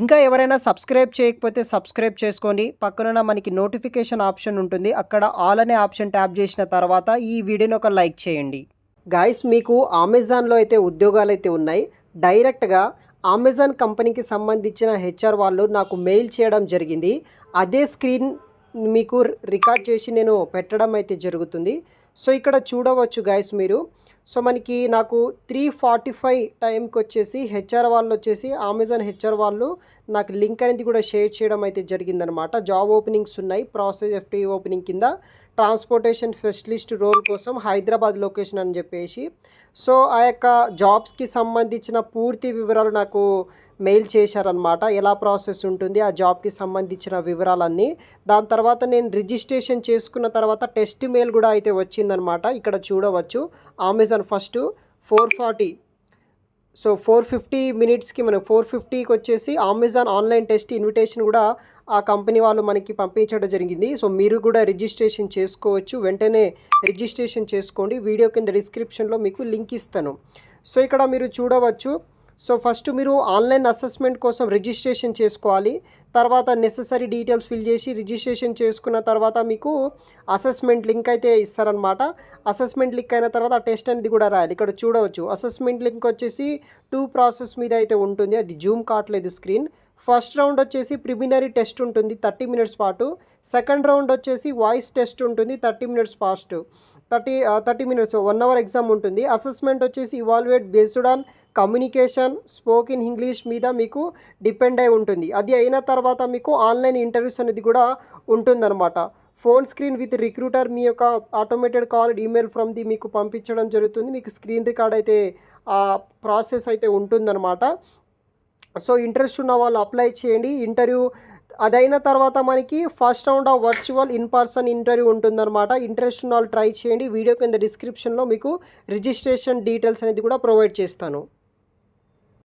ఇంకా ఎవరైనా సబ్స్క్రైబ్ చేయకపోతే సబ్స్క్రైబ్ చేసుకోండి. పక్కనున్న మనకి నోటిఫికేషన్ ఆప్షన్ ఉంటుంది. అక్కడ ఆల్ అనే ఆప్షన్ ట్యాప్ చేసిన తర్వాత ఈ వీడియోని ఒక లైక్ చేయండి. గాయ్స్, మీకు అమెజాన్లో అయితే ఉద్యోగాలు అయితే ఉన్నాయి. డైరెక్ట్గా అమెజాన్ కంపెనీకి సంబంధించిన హెచ్ఆర్ వాళ్ళు నాకు మెయిల్ చేయడం జరిగింది. అదే స్క్రీన్ మీకు రికార్డ్ చేసి నేను పెట్టడం అయితే జరుగుతుంది. సో ఇక్కడ చూడవచ్చు గాయ్స్ మీరు. సో మనకి నాకు 3:45 టైంకి వచ్చేసి హెచ్ఆర్ వాళ్ళు వచ్చేసి అమెజాన్ హెచ్ఆర్ వాళ్ళు నాకు లింక్ అనేది కూడా షేర్ చేయడం అయితే జరిగిందనమాట. జాబ్ ఓపెనింగ్స్ ఉన్నాయి. ప్రాసెస్ ఎఫ్టీ ఓపెనింగ్ కింద ట్రాన్స్పోర్టేషన్ స్పెషలిస్ట్ రోల్ కోసం హైదరాబాద్ లొకేషన్ అని చెప్పేసి. సో ఆ యొక్క జాబ్స్కి సంబంధించిన పూర్తి వివరాలు నాకు మెయిల్ చేశారనమాట. ఎలా ప్రాసెస్ ఉంటుంది, ఆ జాబ్కి సంబంధించిన వివరాలన్నీ. దాని తర్వాత నేను రిజిస్ట్రేషన్ చేసుకున్న తర్వాత టెస్ట్ మెయిల్ కూడా అయితే వచ్చిందనమాట. ఇక్కడ చూడవచ్చు అమెజాన్ ఫస్ట్ 4:40 సో 4:50 మినిట్స్కి మనం 4:50కి వచ్చేసి అమెజాన్ ఆన్లైన్ టెస్ట్ ఇన్విటేషన్ కూడా ఆ కంపెనీ వాళ్ళు మనకి పంపించడం జరిగింది. సో మీరు కూడా రిజిస్ట్రేషన్ చేసుకోవచ్చు. వెంటనే రిజిస్ట్రేషన్ చేసుకోండి. వీడియో కింద డిస్క్రిప్షన్లో మీకు లింక్ ఇస్తాను. సో ఇక్కడ మీరు చూడవచ్చు. సో ఫస్ట్ మీరు ఆన్లైన్ అసెస్మెంట్ కోసం రిజిస్ట్రేషన్ చేసుకోవాలి. తర్వాత నెససరీ డీటెయిల్స్ ఫిల్ చేసి రిజిస్ట్రేషన్ చేసుకున్న తర్వాత మీకు అసెస్మెంట్ లింక్ అయితే ఇస్తారనమాట. అసెస్మెంట్ లింక్ అయిన తర్వాత టెస్ట్ అనేది కూడా రాయాలి. ఇక్కడ చూడవచ్చు అసెస్మెంట్ లింక్ వచ్చేసి 2 ప్రాసెస్ మీద అయితే ఉంటుంది. అది జూమ్ కావట్లేదు స్క్రీన్. ఫస్ట్ రౌండ్ వచ్చేసి ప్రిలిమినరీ టెస్ట్ ఉంటుంది 30 మినిట్స్ పాటు. సెకండ్ రౌండ్ వచ్చేసి వాయిస్ టెస్ట్ ఉంటుంది 30 minutes past. 30 minutes 1 hour exam ఉంటుంది. అసెస్మెంట్ వచ్చేసి evaluate based on communication, spoken English మీద మీకు డిపెండ్ అయి ఉంటుంది. అది అయిన తర్వాత మీకు ఆన్లైన్ ఇంటర్వ్యూస్ అనేది కూడా ఉంటుందన్నమాట. ఫోన్ స్క్రీన్ విత్ రిక్రూటర్ మీ యొక్క automated call email from the మీకు పంపించడం జరుగుతుంది. మీకు స్క్రీన్ రికార్డ్ అయితే ఆ ప్రాసెస్ అయితే ఉంటుందన్నమాట. సో ఇంట్రెస్ట్ ఉన్న వాళ్ళు అప్లై చేయండి. ఇంటర్వ్యూ అదైన తర్వాత మనకి first round of virtual in person interview ఉంటుందన్నమాట. ఇంట్రెస్ట్ ఉన్న వాళ్ళు ట్రై చేయండి. వీడియో కింద డిస్క్రిప్షన్లో మీకు రిజిస్ట్రేషన్ డీటెయిల్స్ అనేది కూడా ప్రొవైడ్ చేస్తాను.